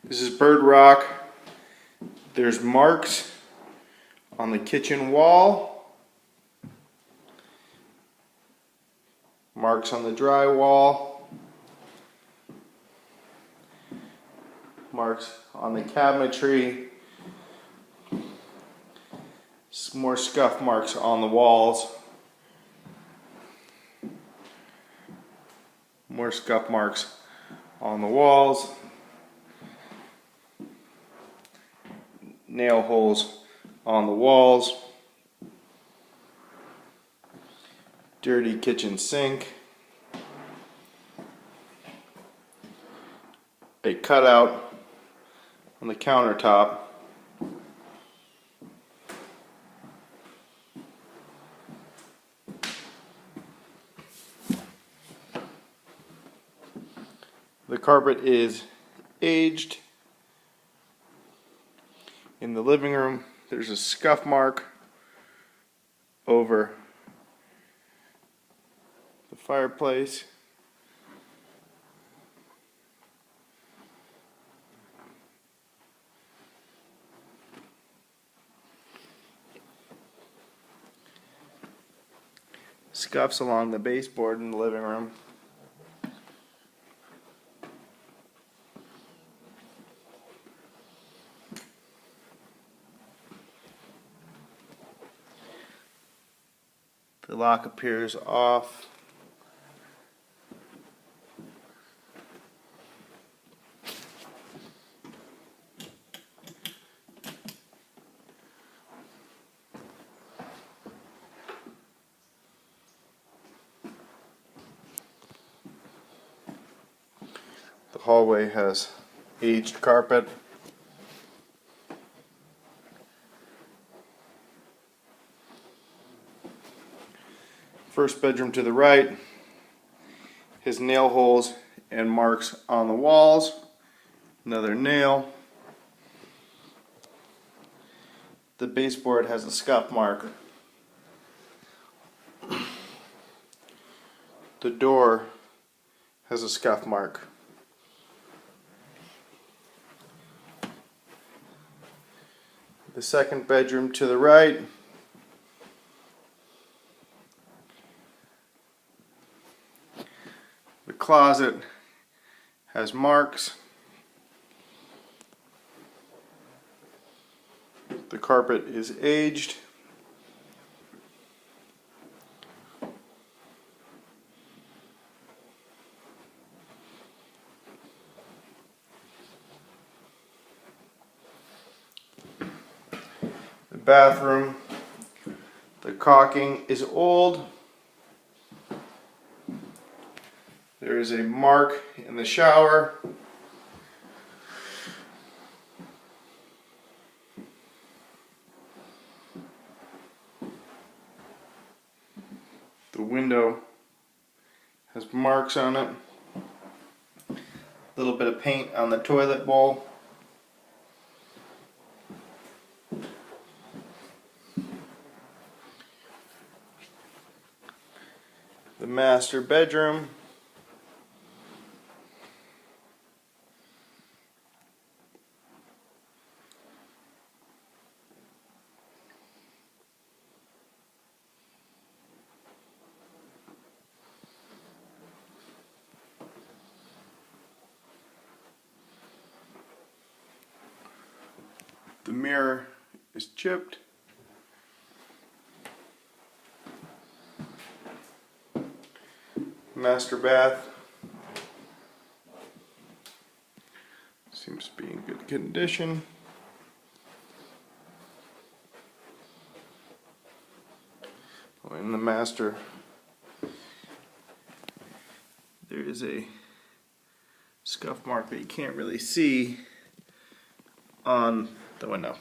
This is Bird Rock. There's marks on the kitchen wall, marks on the drywall, marks on the cabinetry, some more scuff marks on the walls, more scuff marks on the walls, nail holes on the walls, dirty kitchen sink, a cutout on the countertop, the carpet is aged. In the living room, there's a scuff mark over the fireplace. Scuffs along the baseboard in the living room. The lock appears off. The hallway has aged carpet. First bedroom to the right has nail holes and marks on the walls. Another nail. The baseboard has a scuff mark. The door has a scuff mark. The second bedroom to the right the closet has marks. The carpet is aged. The bathroom, the caulking is old. There is a mark in the shower. The window has marks on it. A little bit of paint on the toilet bowl. The master bedroom. The mirror is chipped. Master bath seems to be in good condition. In the master, there is a scuff mark that you can't really see on the window.